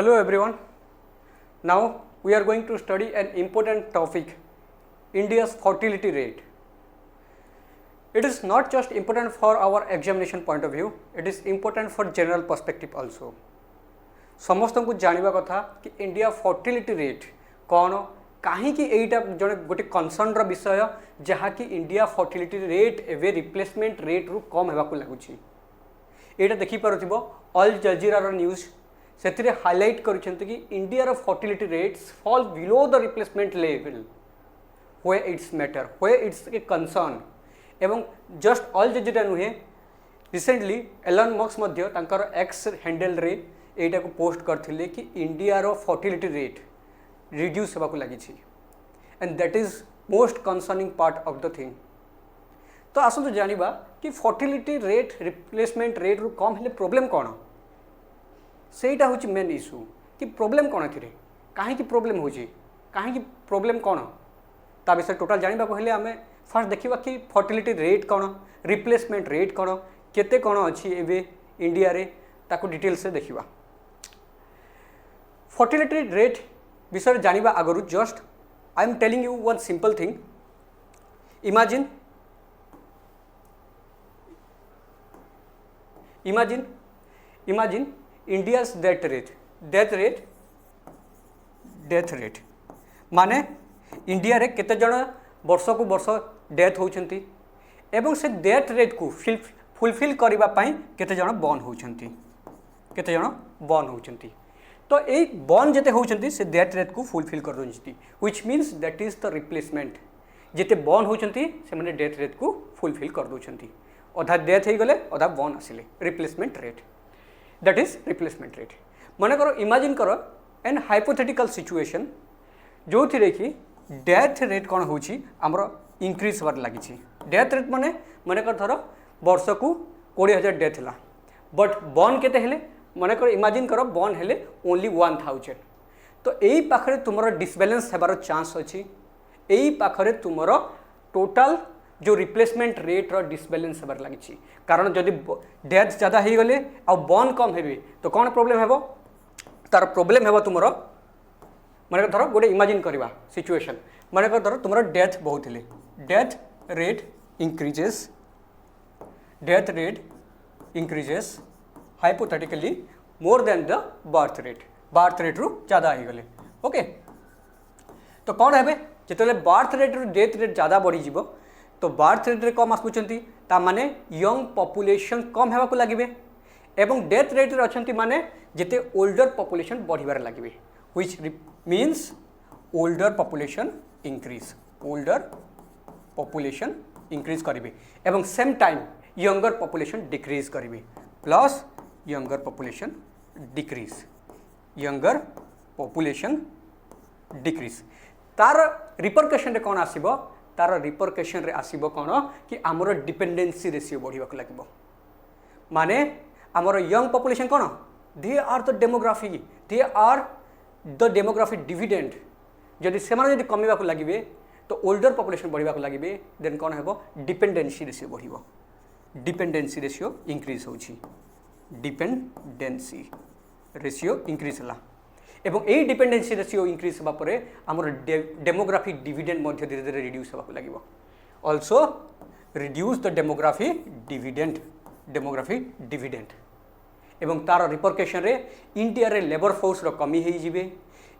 Hello everyone. Now we are going to study an important topic, India's fertility rate. It is not just important for our examination point of view, it is important for general perspective also. समस्त को जानिबा कथा कि India fertility rate कौन कहीं एटा जड़े गोटे concern विषय जहाँ कि इंडिया फर्टिलिटी रेट एवं रिप्लेसमेंट रेट रु कम होगा लगुच यहाँ देखिपुव अल जजीरार न्यूज से हाइलाइट कि India fertility rates fall below the replacement level why it's matter why it's a concern एवं जस्ट अल जजीरा नुहे recently Elon Musk X handle रे एटा को पोस्ट करथिले कि इंडिया रो फर्टिलिटी रेट रिड्यूस होगा लगी and that is most concerning part of the thing. तो आसतु जानिबा कि फर्टिलिटी रेट रिप्लेसमेंट रेट रु कम हेले प्रॉब्लम कौन सेटा होची मेन इश्यू कि प्रॉब्लम कौन एथिरे काहे कि प्रॉब्लम होची काहे कि प्रॉब्लम कौन ता विषय टोटल जानिबा को हेले आमे फर्स्ट देखिबा कि फर्टिलिटी रेट कौन रिप्लेसमेंट रेट कौन केते कौन अछि एबे इंडिया रे ताको डिटेल से देखिबा। फर्टिलिटी रेट विषय जानिबा आगरु just I am telling you one simple thing. Imagine India's death rate माने इंडिया रे केते जण वर्ष को वर्ष डेथ होउछंती एवं से डेथ रेट को फुलफिल करबा पई केते जण बर्न होउछंती तो ये बर्न जिते होउछंती से डेथ रेट को फुलफिल कर दोछंती which means that is the replacement जिते बर्न होउछंती से माने डेथ रेट को फुलफिल कर दोछंती अधा डेथ हो गले अधा बर्न आसिले replacement rate that is replacement rate. मन करो इमेजिन करो एन हाइपोथेटिकल सिचुएशन जो थी कि डेथ रेट कौन होची हमरो इंक्रीज होबार लागी डेथ रेट माने मन कर धर वर्ष को 20,000 डेथ है बट बर्न केते हेले मन कर इमेजिन करो बर्न हेले ओनली 1,000 तो यही पाखरे तुमरो डिसबैलेंस हेबार चांस अच्छी यही पाखरे तुमरो टोटल जो रिप्लेसमेंट रेट रो डिसबैलेंस हेबार लागी कारण जदि डेथ ज़्यादा हो गले आ बर्न कम हेबे तो कौन प्रॉब्लम हेबो तार प्रॉब्लम हेबो तुमरो मन धर गोटे इमेजिन करवा सिचुएशन मन धर तुम डेथ बहुत है death rate increases hypothetically more than the birth rate रु ज़्यादा हो गले ओके तो कौन है जिते बर्थ रेट रु डेथ रेट ज़्यादा बढ़ी तो बर्थ रेट रे कम आसुचंती ता माने यंग पॉपुलेशन कम हेबाकु लागिबे एवं डेथ रेट रे अछंती माने जिते ओल्डर पॉपुलेशन बढ़िबार लागिबे which means older population increase करिवे एवं same time younger population decrease करिवे प्लस यंगर पॉपुलेशन डिक्रीज तार रिपरकशन रे कौन आसीबो तार रिपरकशन रे आसीबो कौन कि आमर डिपेंडेंसी रेशियो बढ़िबा को लागिबो माने आमर यंग पॉपुलेशन कौन they are the demography dividend जदि सेमाने जदि कमिबा को लागिबे तो ओल्डर पॉपुलेशन बढ़िबा को लागिबे देन कौन हेबो डिपेंडेंसी रेशियो बढ़िबो डिपेंडेंसी रेशियो इंक्रीज होछि डिपेंडेंसी रेशियो इंक्रीज हला एवं यही डिपेंडेंसी रेशियो इंक्रीज होगा पर आमर डेमोग्राफी डिविडेंड मध्य धीरे धीरे रिड्यूस होगा लगे also reduce the demography dividend एवं तार रिपरकेशन रे इंडिया रे लेबर फोर्स रो कमी हो जिवे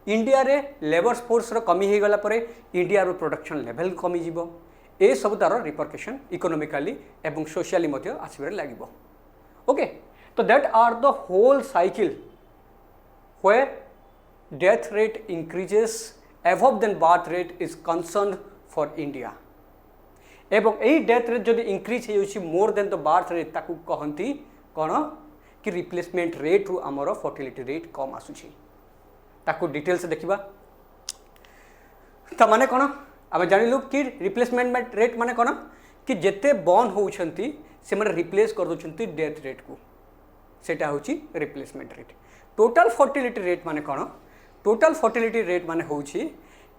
इंडिया रे लेबर फोर्स रो कमी हो गला पर इंडिया रो प्रोडक्शन लेवल कमी जिवो ए सब तार रिपरकेशन इकोनॉमिकली एवं सोशली मध्य आसबार लागिवो ओके तो that are the whole cycle where death rate increases above than birth rate is concerned for India एवं यही डेथ रेट जदि इंक्रीज हो more than the birth rate ताकू कहती कौन कि रिप्लेसमेंट रेट रु आमर फर्टिलिटी रेट कम आसुची ताकू डिटेल से देखिबा ता माने कौन आम जानिलु कि रिप्लेसमेंट रेट माने कौन कि जेते बर्न होउछंती से माने रिप्लेस कर दोछंती डेथ रेट को सेटा होची replacement rate. Total fertility rate माने कौन टोटल फर्टिलिटी रेट माने होउछि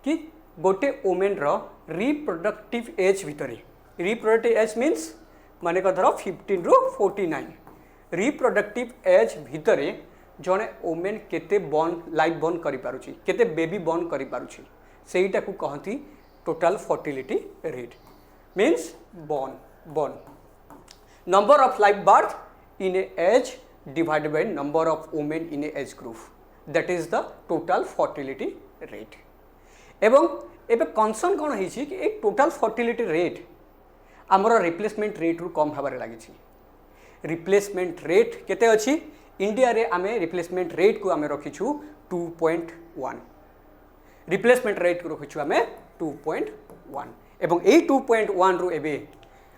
कि गोटे वोमेन रो रिप्रोडक्टिव एज भितरे रिप्रोडक्टिव एज मीन्स माने धर 15 रु 49 रिप्रोडक्टिव एज भितरे जड़े वोमेन केते बॉर्न लाइफ बॉर्न करि पारुछि केते बेबी बॉर्न करि पारुछि सेटा को कहती total fertility rate means born number of life birth in a age divided by number of women in a age group that is the total fertility rate एवं एबे concern कौन है कि टोटल फर्टिलिटी रेट आमर replacement rate रु कम हबार लगी replacement rate केते अछि इंडिया रे आमे रिप्लेसमेंट रेट को आमे रखिछु 2.1 रिप्लेसमेंट रेट को रखिछु आमे 2.1 एवं ए 2.1 रु एबे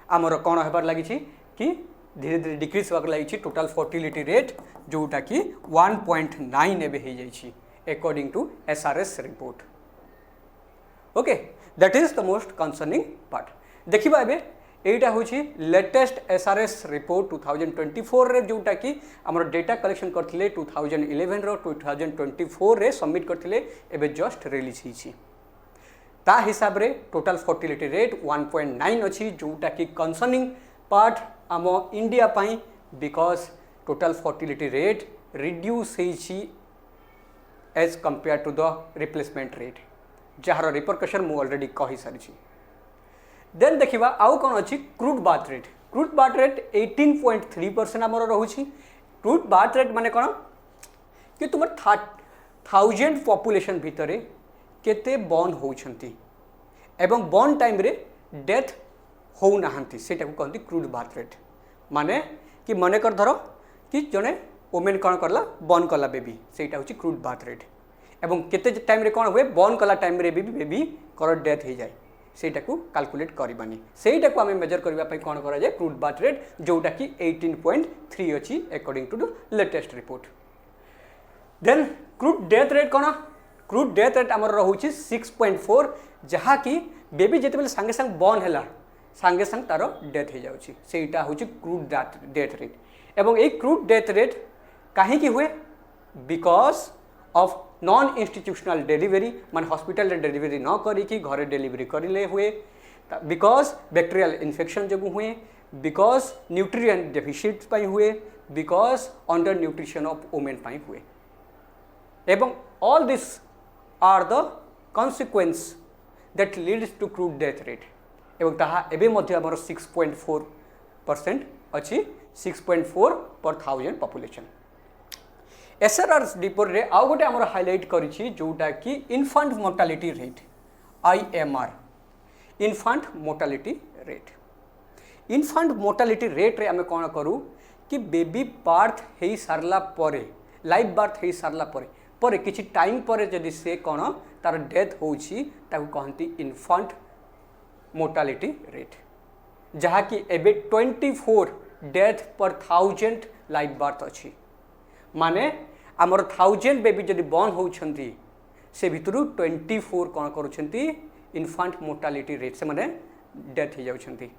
आमर कौन हबार लगी कि धीरे धीरे डिक्रीज होगा लगी टोटल फर्टिलिटी रेट जोटा कि 1.9 एबे हो जाइए according to SRS report okay that is the most concerning part देखिबा एबे एटा होची लेटेस्ट SRS रिपोर्ट 2024 रे जोटा कि हमर डेटा कलेक्शन करथिले 2011 रो 2024 रे सबमिट करथिले एबे जस्ट रिलीज हिची ता हिसाब रे टोटल फर्टिलिटी रेट 1.9 अछि जोटा कि कंसर्निंग पार्ट आम इंडिया पाई because total fertility rate reduce as compared to the replacement rate जार रिपरकशन मु ऑलरेडी कही सारी देन देखिबा आउ कौन अच्छी क्रूड बार्थ रेट 18.3% आमर रोची क्रूड बार्थ रेट माने कौन कि तुम 1000 पॉपुलेशन भितर केते बॉर्न होउछंती एवं बॉर्न टाइम रे डेथ हो नाहंती सेटा को कहती क्रूड बार्थ रेट माने कि मनेकर धर कि जड़े वोमेन कौन करला बॉर्न कला बेबी सेटा होची क्रूड बार्थ रेट एवं केते टाइम रे कौन हुए बॉर्न कला टाइम रे बेबी कर डेथ हो जाए सेटा को कैलकुलेट करबानी सेटा को आमे मेजर करबा पई कौन करा जाए क्रूड बार्थ रेट जोटा कि 18.3 अछि according to the latest report then crude death rate कौन क्रूड डेथ रेट हमर रहउछि 6.4 जहा कि बेबी जेतेबेले संगे संग बॉर्न हैला सांगे संग तार डेथ हो जाउछि सेटा होछि क्रूड डेथ रेट एवं एक क्रूड डेथ रेट काहे कि हुए because of non institutional delivery मान हॉस्पिटल रे डिलीवरी न करी कि घरे डिलीवरी करिले हुए बिकॉज बैक्टीरियल इन्फेक्शन जगु हुए बिकॉज न्यूट्रिएंट डेफिशिएंट पाई हुए because under nutrition of women पाई हुए एवं all this are the consequence that leads to crude death rate एवं ताहा एबे मध्य हमर 6.4% अछि 6.4 पर 1000 पॉपुलेशन SRS रिपोर्ट रे आउ गोटे हमर हाइलाइट करिछि जोटा कि infant mortality rate IMR infant mortality rate रे हमें कौन करूँ कि बेबी बार्थ हो सारला परे लाइव बार्थ हो सारला परे किछि टाइम परे जदि से कौन तार डेथ होछि ताकू कहती इन्फेंट मोर्टालिटी रेट जहाँकि एबे 24 डेथ पर 1000 लाइव बार्थ अच्छी माने आमर 1000 बेबी जदि बॉर्न होउछंती से भितरु 24 कौन करुछंती इन्फेंट मोर्टालिटी रेट से माने डेथ हो जाउछंती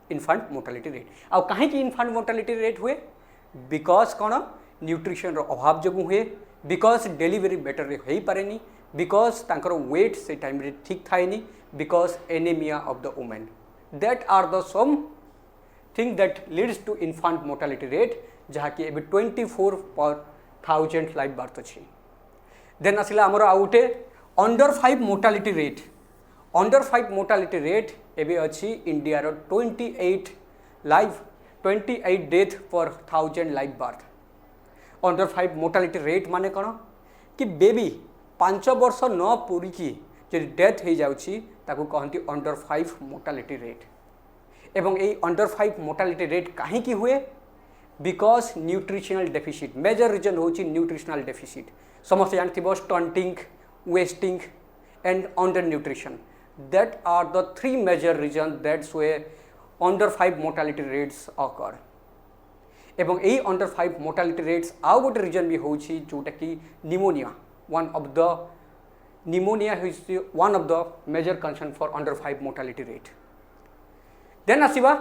इन्फेंट मोर्टालिटी रेट आ काहे कि इन्फेंट मोर्टालिटी रेट हुए बिकॉज कौन न्यूट्रिशन रो अभाव जगु हुए बिकॉज डिलीवरी बेटर रे होई पारेनी बिकॉज तांकर वेट से टाइम रे ठीक थाएनी because anemia of the woman that are the some thing that leads to infant mortality rate जहाँ कि एबे 24 per 1000 लाइव बार्थ अच्छी देन आसला आमर आउटे अंडर 5 मोर्टालिटी रेट एबे अच्छी इंडिया रो 28 death per 1000 live birth under 5 mortality rate माने कौन कि बेबी 5 वर्ष न पूरी की जब डेथ हो जाउछि ताकू कहती अंडर 5 मोर्टालिटी रेट एवं ये अंडर 5 मोर्टालिटी रेट कहीं की हुए because nutritional deficit major reason होची न्यूट्रिशनल डेफिसिट समस्त जानथिबो stunting wasting and under nutrition that are the 3 major reason that's why under 5 mortality rates occur एवं यही अंडर 5 मोर्टालिटी रेट्स आउ गोटे रीजन भी होची जोटा कि pneumonia Pneumonia is one of the major concern for under 5 mortality rate. Then आसीबा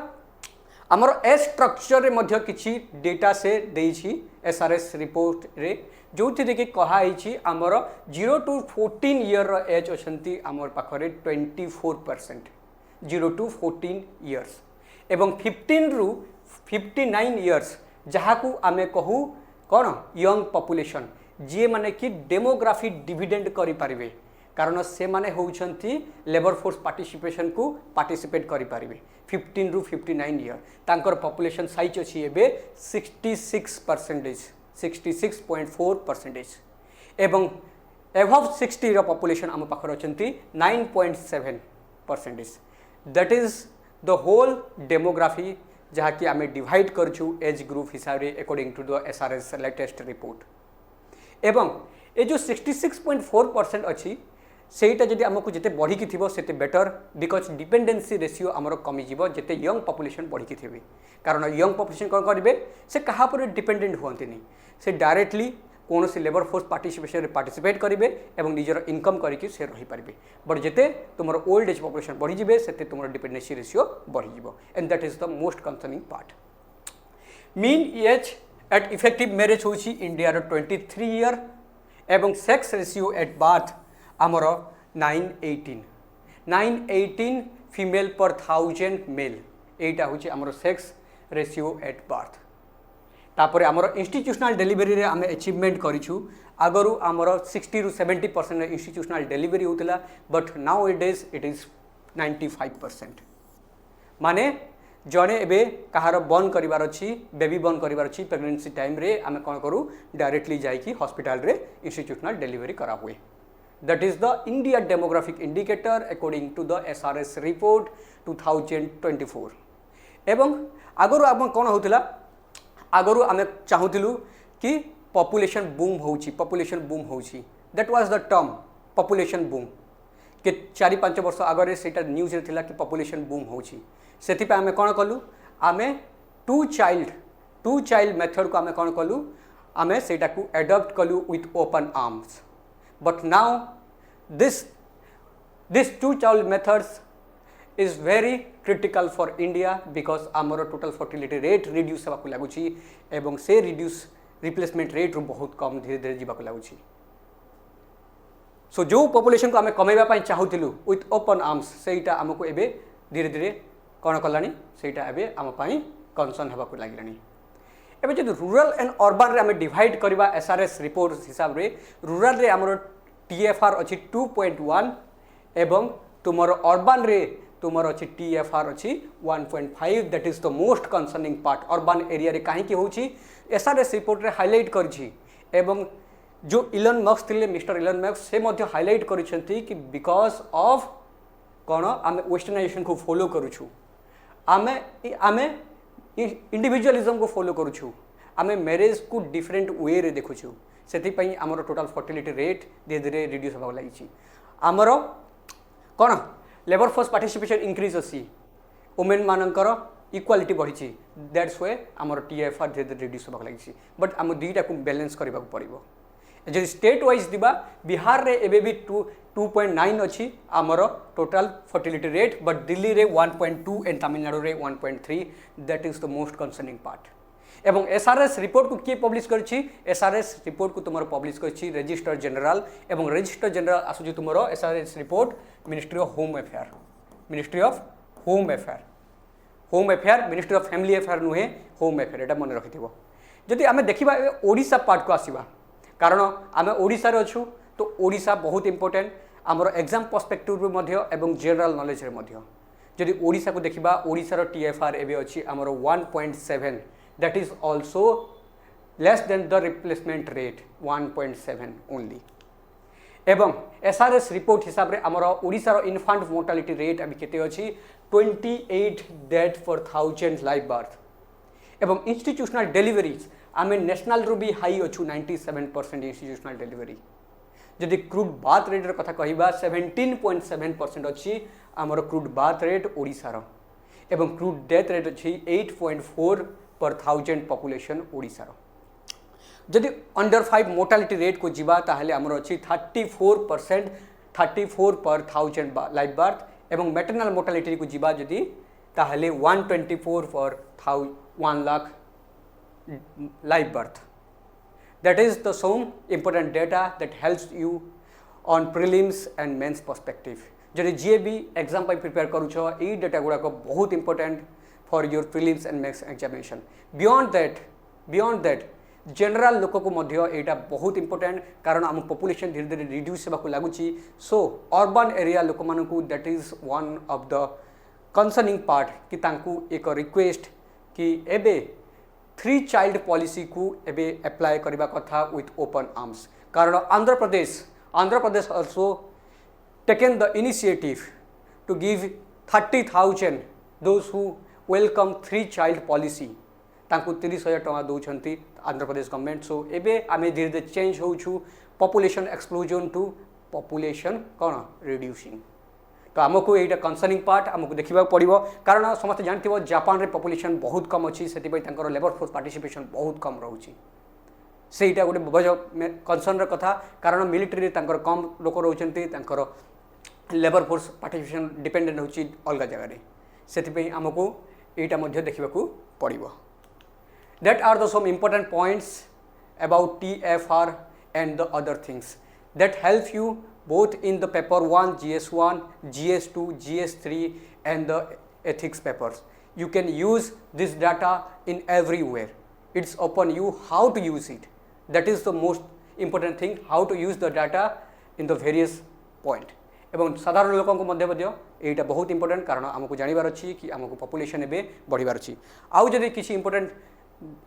आमर as structure रे मध्य किछि डेटा से देछि SRS रिपोर्ट रे जो थी देखि कहाइछि आमर 0 to 14 ईयर रो एज अछंती आमर पाखरे 24% 0 to 14 इयर्स एवं 15 रु 59 इयर्स जहाकू आमे कहू कौन यंग पॉपुलेशन जी माने कि डेमोग्राफी डिविडेंड करि पारिबे कारण से माने होउछंती लेबर फोर्स पार्टिसिपेशन को पार्टिसिपेट करि पारिबे 15 रु 59 ईयर तांकर पॉपुलेशन साइज अछि एबे 66% 66.4% एवं एभव 60 रो पॉपुलेशन आम पाखर अछंती 9.7%। That is the whole demography जहाँ कि आम डिवाइड करछु एज ग्रुप हिसाब रे according to the SRS latest report एवं ए जो 66.4% अच्छी सेटा जदि आमको जिते बढ़ी थी से बेटर बिकज डिपेंडेंसी रेशियो आमर कमी जिते यंग पॉपुलेशन बढ़ी थे कारण यंग पॉपुलेशन कौन करेंगे से क्या डिपेंडेंट हुआ से डायरेक्टली कौन से लेबर फोर्स पार्टिसिपेशन पार्टिसिपेट करेंगे और निजर इनकम करके से रही पारे बट जिते तुम ओल्ड एज पॉपुलेशन बढ़ी जाए से तुम डिपेंडेंसी रेशियो बढ़ी and that is the most concerning part. Mean age at effective marriage हूँ इंडिया 23 ईयर एवं सेक्स रेशियो एट बर्थ आमर 918 फीमेल पर 1000 मेल एटा हूँ आमर सेक्स रेशियो एट बर्थ। तापर आमर इंस्टीट्यूशनल डेलीवरी रे आमे अचीवमेंट करिछु आगरु आमर 60 रु 70% इंस्टीट्यूशनल डेलीवरी होतिला बट नाउ इट इज 95%। माने जड़े एबे कहार बर्न करिवार अछि बेबी बर्न करिवार अछि प्रेगनेंसी टाइम रे आमे कोन करू डायरेक्टली जाइकी हॉस्पिटल रे इंस्टीट्यूशनल डेलीवरी करा हुए। That is the India demographic indicator according to the SRS report 2024 एवं आगरु आम कोन होतिला आगरु आमे चाहूलु कि पॉपुलेशन बूम होउची that was the term population boom कि 4-5 वर्ष आगे से न्यूज रे थिला कि पॉपुलेशन बूम होउची सेति पे आमे कोन कलु आमे टू चाइल्ड मेथड को आमे कोन कलु आमे सेटा को एडॉप्ट कलु with open arms but now this two child methods is very critical for India because आमर टोटल फर्टिलिटी रेट रिड्यूस होगा लगुच एवं से रिड्यूस रिप्लेसमेंट रेट रू बहुत कम धीरे धीरे जावाक लगुच। सो जो पॉपुलेशन को आम कमेवा चाहूलु विथ ओपन आर्म्स सेटा आमको एबे धीरे धीरे कौन कलानी सेटा एबे आम कंसर्न होगा लगे। एबे जो रूरल एंड अर्बन रे आम डिवाइड करवा एसआरएस रिपोर्ट हिसाब रे रूरल रे आमर टीएफआर अच्छी 2.1 एवं तुमर अर्बन रे तुमर अच्छी टीएफआर अच्छी 1.5 that is the most concerning part urban area रे कहीं होची एसआरएस रिपोर्ट रे हाईलाइट करछि एवं जो इलन मस्क थिले मिस्टर इलन मस्क से मध्य हाईलाइट करिसेंती कि बिकॉज ऑफ कोन आमे वेस्टर्नाइजेशन को फॉलो करूछु आमे इंडिविजुअलिज्म को फॉलो करूछु आमे मैरिज को डिफरेंट वे रे देखुछु सेति पई हमर टोटल फर्टिलिटी रेट धीरे धीरे रिड्यूस होबा लागिछि। हमर कोन लेबर फोर्स पार्टिसिपेशन इंक्रीज अच्छी वुमेन मानकर इक्वालिटी बढ़ी दैट्स वे आमर टीएफआर धीरे धीरे रिड्यूस होगा लगी बट आम दुईटा को बैलेंस करने पड़ो। जब स्टेट वाइज दिबा बिहार रे एबे भी 2.9 अच्छी आमर total fertility rate but Delhi रे 1.2 एंड तमिलनाडु रे 1.3 that is the most concerning part. एवं एसआरएस रिपोर्ट को किए पब्लिश करछि एसआरएस रिपोर्ट को तुमर पब्लिश करछि रजिस्ट्रार जनरल एवं रजिस्ट्रार जनरल आसुछि तुमर SRS report ministry of home affair ministry of family affair नुहे होम अफेयर एटा मन रखिथिबो। जदि आमे देखिबा ओडिशा पार्ट को आसीबा कारण आमे ओडिशा रे अछु तो ओडिशा बहुत इंपोर्टेंट आमर एग्जाम पर्सपेक्टिव रे मध्य एवं जनरल नॉलेज रे मध्य। जदि ओडिशा को देखिबा ओडिशा रो टीएफआर एबे अछि आमर 1.7 that is also less than the replacement rate 1.7 only एवं एसआरएस रिपोर्ट हिसाब रे आमर ओडिशा रो इन्फांट मोर्टालिटी रेट अभी केते अछि 28 डेथ फॉर 1000 लाइव बर्थ एवं इंस्टीट्यूशनल डेलीवरीज आमे नेशनल रो भी हाई अच्छु 97% इंस्टीट्यूशनल डेलीवरी। जदि क्रूड बाथ रेट रो कथा कहिबा 17.7% अछि आमर क्रूड बाथ रेट ओडिशा रो एवं क्रूड डेथ रेट अछि 8.4 पर 1000 पॉपुलेशन ओडिशा रो। जदि अंडर 5 मोर्टालिटी रेट को जीवा ताहले आमर अछि 34% 34 पर 1000 लाइव बर्थ एवं मैटरनल मोर्टालिटी को जीवा जदि ताहले 124 पर 1 lakh live birth. That is the some important data that helps you on prelims and mains perspective. जदि जे भी एग्जाम पे प्रिपेयर करूछ ई डेटा गुडा को बहुत important for your prelims and mains examination. Beyond that general लोक को मध्य एटा बहुत इंपोर्टेंट कारण आम पॉपुलेशन धीरे धीरे रिड्यूस होगा लगुच सो अर्बन एरिया लोक मानू that is one of the concerning part कि तांकू एक रिक्वेस्ट कि एबे 3 चाइल्ड पॉलिसी को एबे अप्लाई करबा कथा विथ ओपन आर्म्स कारण Andhra Pradesh also taken the initiative to give 30,000 those who welcome 3 child policy तांकु 30,000 टका दौरान आंध्र प्रदेश गवर्नमेंट सो एबे आमे धीरे धीरे चेंज होचु पॉपुलेशन एक्सप्लोजन टू पॉपुलेशन कौन रिड्यूसिंग तो आमको यहाँ कंसर्निंग पार्ट आमको देखा पड़ो कारण समस्त जानते जापान रे पॉपुलेशन बहुत कम अच्छी से लेबर फोर्स पार्टिसिपेशन बहुत कम रोचे सेटा गोटे वजह कंसर्न कथा कारण मिलिट्री कम लोक रोचते लेबर फोर्स पार्टिसिपेशन डिपेंडेंट होची अलग जगह से आमको यहाँ देखा पड़ो that are the some important points about TFR and the other things that help you both in the paper 1 GS1 GS2 GS3 and the ethics papers. You can use this data in everywhere. It's upon you how to use it. That is the most important thing, how to use the data in the various point. एवं साधारण लोक मध्य यहाँ बहुत important कारण आमको जानवर अच्छी कि आमको पॉपुलेशन एवं बढ़िबार अच्छी आउ जदि किसी इंपोर्टेंट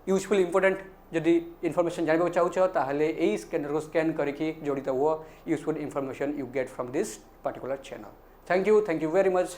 यूजफुल इंपोर्टेंट जदि इनफॉरमेशन जानवा चाहो ताहले यही स्कैनर को स्कैन करके जड़ित हुआ useful information you get from this particular channel. Thank you very much.